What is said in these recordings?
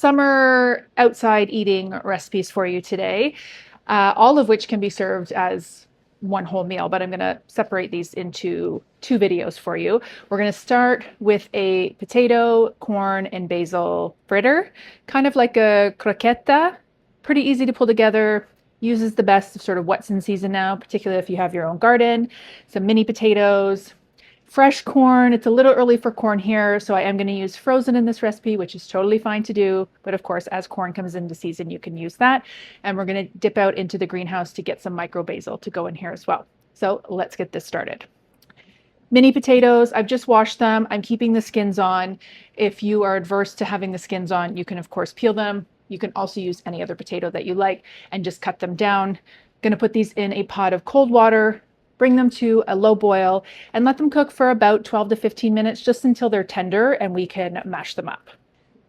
summer outside eating recipes for you today, all of which can be served as one whole meal, but I'm going to separate these into two videos for you. We're going to start with a potato, corn, and basil fritter, kind of like a croquette. Pretty easy to pull together, uses the best of sort of what's in season now, particularly if you have your own garden. Some mini potatoes, fresh corn. It's a little early for corn here, so I am going to use frozen in this recipe, which is totally fine to do. But of course, as corn comes into season, you can use that. And we're going to dip out into the greenhouse to get some micro basil to go in here as well. So let's get this started. Mini potatoes, I've just washed them. I'm keeping the skins on. If you are adverse to having the skins on, you can of course peel them. You can also use any other potato that you like and just cut them down. Going to put these in a pot of cold water, bring them to a low boil, and let them cook for about 12 to 15 minutes, just until they're tender and we can mash them up.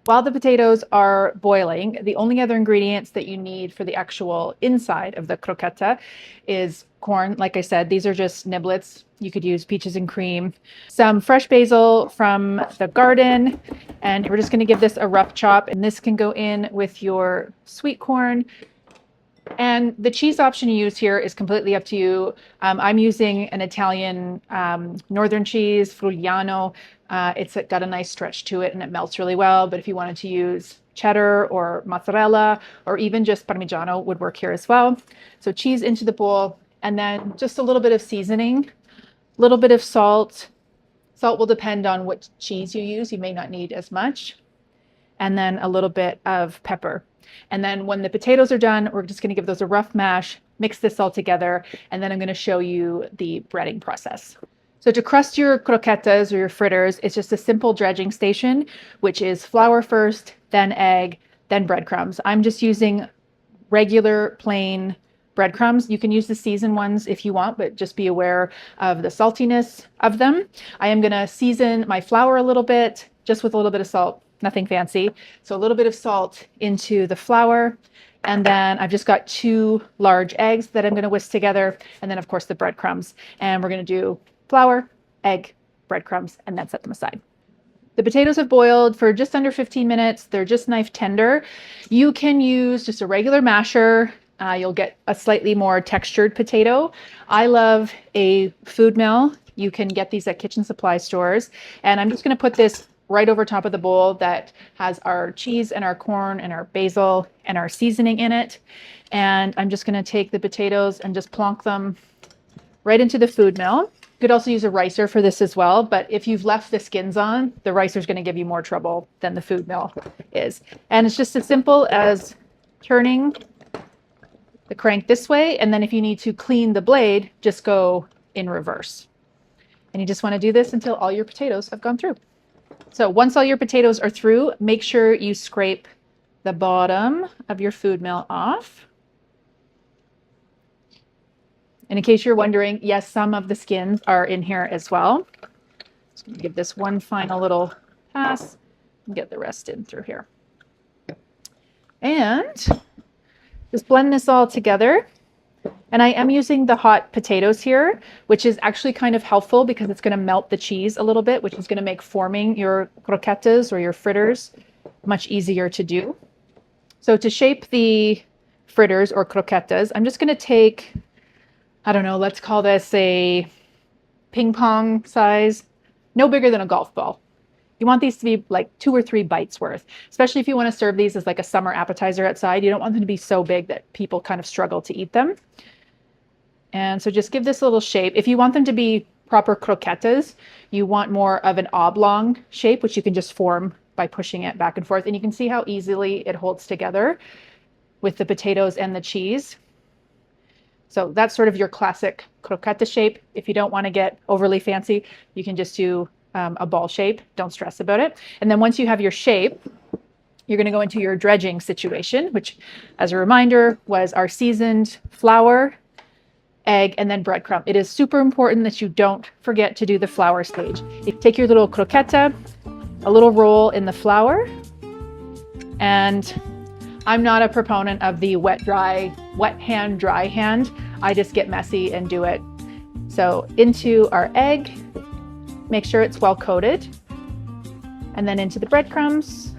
While the potatoes are boiling, the only other ingredients that you need for the actual inside of the croquette is corn. Like I said, these are just niblets. You could use peaches and cream, some fresh basil from the garden, and we're just going to give this a rough chop. And this can go in with your sweet corn. And the cheese option you use here is completely up to you. I'm using an Italian northern cheese, Friulano. It's got a nice stretch to it and it melts really well. But if you wanted to use cheddar or mozzarella or even just Parmigiano would work here as well. So cheese into the bowl, and then just a little bit of seasoning, a little bit of salt. Salt will depend on what cheese you use. You may not need as much. And then a little bit of pepper. And then when the potatoes are done, we're just going to give those a rough mash, mix this all together, and then I'm going to show you the breading process. So to crust your croquettes or your fritters, it's just a simple dredging station, which is flour first, then egg, then breadcrumbs. I'm just using regular plain breadcrumbs. You can use the seasoned ones if you want, but just be aware of the saltiness of them. I am going to season my flour a little bit, just with a little bit of salt. Nothing fancy. So a little bit of salt into the flour. And then I've just got 2 large eggs that I'm going to whisk together. And then of course the breadcrumbs. And we're going to do flour, egg, breadcrumbs, and then set them aside. The potatoes have boiled for just under 15 minutes. They're just knife tender. You can use just a regular masher. You'll get a slightly more textured potato. I love a food mill. You can get these at kitchen supply stores. And I'm just going to put this right over top of the bowl that has our cheese and our corn and our basil and our seasoning in it. And I'm just going to take the potatoes and just plonk them right into the food mill. You could also use a ricer for this as well, but if you've left the skins on, the ricer is going to give you more trouble than the food mill is. And it's just as simple as turning the crank this way, and then if you need to clean the blade, just go in reverse. And you just want to do this until all your potatoes have gone through. So once all your potatoes are through, make sure you scrape the bottom of your food mill off. And in case you're wondering, yes, some of the skins are in here as well. Just going to give this one final little pass and get the rest in through here. And just blend this all together. And I am using the hot potatoes here, which is actually kind of helpful because it's going to melt the cheese a little bit, which is going to make forming your croquettes or your fritters much easier to do. So to shape the fritters or croquettes, I'm just going to take, I don't know, let's call this a ping pong size, no bigger than a golf ball. You want these to be like 2 or 3 bites worth, especially if you want to serve these as like a summer appetizer outside. You don't want them to be so big that people kind of struggle to eat them. And so just give this a little shape. If you want them to be proper croquettes, you want more of an oblong shape, which you can just form by pushing it back and forth. And you can see how easily it holds together with the potatoes and the cheese. So that's sort of your classic croquette shape. If you don't want to get overly fancy, you can just do a ball shape. Don't stress about it. And then once you have your shape, you're going to go into your dredging situation, which, as a reminder, was our seasoned flour, egg, and then breadcrumb. It is super important that you don't forget to do the flour stage. You take your little croquette, a little roll in the flour, and I'm not a proponent of the wet hand, dry hand. I just get messy and do it. So into our egg, make sure it's well coated, and then into the breadcrumbs,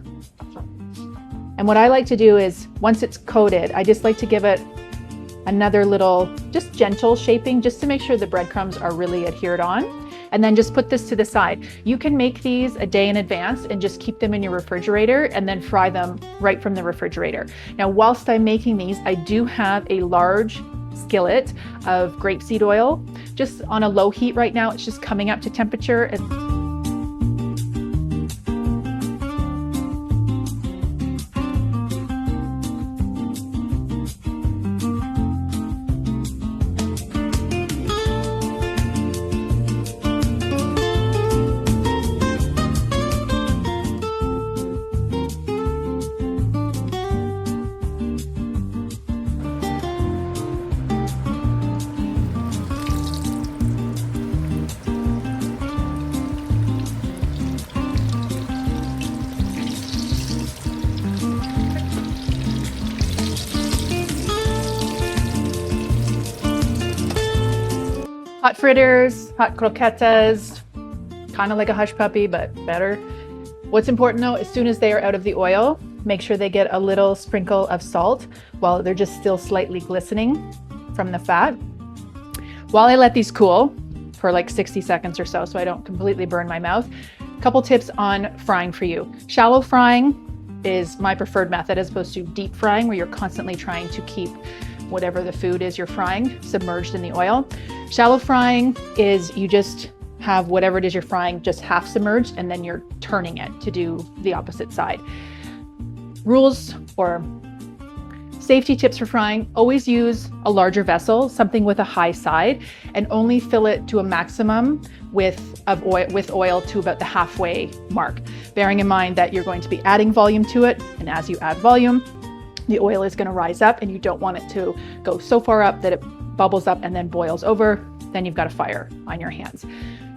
And what I like to do is, once it's coated, I just like to give it another little, just gentle shaping, just to make sure the breadcrumbs are really adhered on. And then just put this to the side. You can make these a day in advance and just keep them in your refrigerator and then fry them right from the refrigerator. Now, whilst I'm making these, I do have a large skillet of grapeseed oil, just on a low heat right now. It's just coming up to temperature. Hot fritters, hot croquettes, kind of like a hush puppy, but better. What's important though, as soon as they are out of the oil, make sure they get a little sprinkle of salt while they're just still slightly glistening from the fat. While I let these cool for like 60 seconds or so I don't completely burn my mouth, a couple tips on frying for you. Shallow frying is my preferred method as opposed to deep frying, where you're constantly trying to keep whatever the food is you're frying submerged in the oil. Shallow frying is you just have whatever it is you're frying just half submerged, and then you're turning it to do the opposite side. Rules or safety tips for frying: always use a larger vessel, something with a high side, and only fill it to a maximum with oil to about the halfway mark, bearing in mind that you're going to be adding volume to it, and as you add volume, the oil is going to rise up, and you don't want it to go so far up that it bubbles up and then boils over. Then you've got a fire on your hands.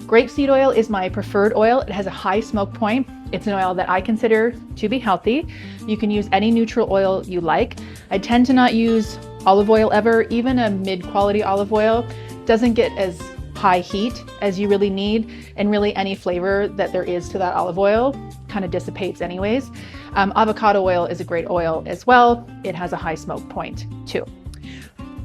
Grapeseed oil is my preferred oil. It has a high smoke point. It's an oil that I consider to be healthy. You can use any neutral oil you like. I tend to not use olive oil ever. Even a mid-quality olive oil doesn't get as high heat as you really need, and really any flavor that there is to that olive oil kind of dissipates anyways. Avocado oil is a great oil as well. It has a high smoke point too.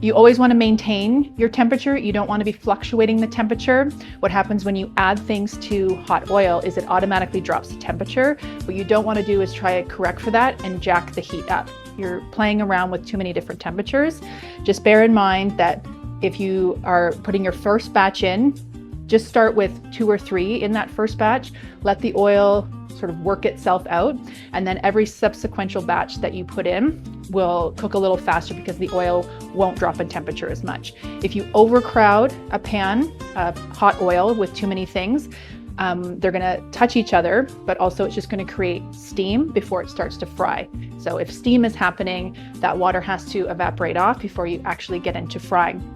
You always want to maintain your temperature. You don't want to be fluctuating the temperature. What happens when you add things to hot oil is it automatically drops the temperature. What you don't want to do is try to correct for that and jack the heat up. You're playing around with too many different temperatures. Just bear in mind that if you are putting your first batch in, just start with 2 or 3 in that first batch. Let the oil sort of work itself out, and then every subsequent batch that you put in will cook a little faster because the oil won't drop in temperature as much. If you overcrowd a pan of hot oil with too many things, they're gonna touch each other, but also it's just gonna create steam before it starts to fry. So if steam is happening, that water has to evaporate off before you actually get into frying.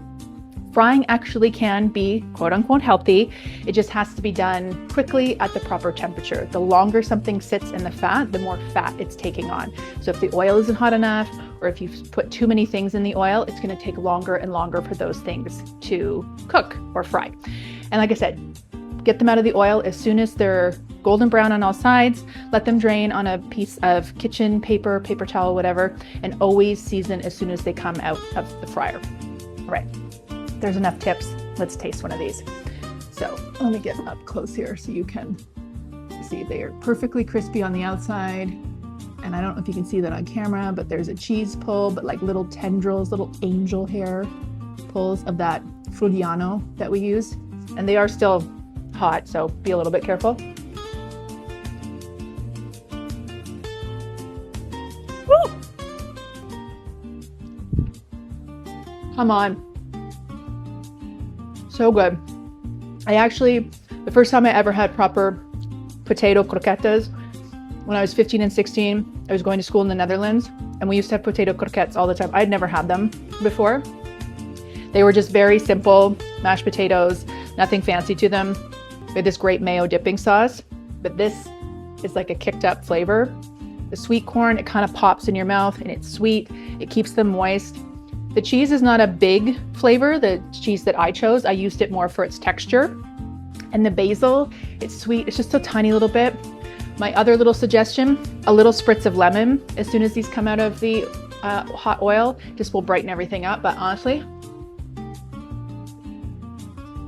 Frying actually can be quote unquote healthy. It just has to be done quickly at the proper temperature. The longer something sits in the fat, the more fat it's taking on. So if the oil isn't hot enough, or if you've put too many things in the oil, it's going to take longer and longer for those things to cook or fry. And like I said, get them out of the oil as soon as they're golden brown on all sides. Let them drain on a piece of kitchen paper, paper towel, whatever, and always season as soon as they come out of the fryer. All right. There's enough tips. Let's taste one of these. So let me get up close here so you can see they are perfectly crispy on the outside. And I don't know if you can see that on camera, but there's a cheese pull, but like little tendrils, little angel hair pulls of that Friulano that we use. And they are still hot, so be a little bit careful. Woo! Come on. So good. The first time I ever had proper potato croquettes, when I was 15 and 16, I was going to school in the Netherlands, and we used to have potato croquettes all the time. I'd never had them before. They were just very simple mashed potatoes, nothing fancy to them. They had this great mayo dipping sauce, but this is like a kicked up flavor. The sweet corn, it kind of pops in your mouth, and it's sweet. It keeps them moist. The cheese is not a big flavor, the cheese that I chose. I used it more for its texture. And the basil, it's sweet, it's just a tiny little bit. My other little suggestion, a little spritz of lemon as soon as these come out of the hot oil, just will brighten everything up. But honestly,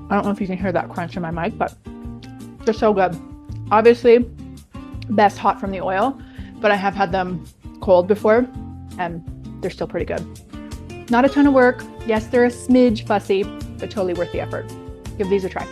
I don't know if you can hear that crunch in my mic, but they're so good. Obviously, best hot from the oil, but I have had them cold before and they're still pretty good. Not a ton of work. Yes, they're a smidge fussy, but totally worth the effort. Give these a try.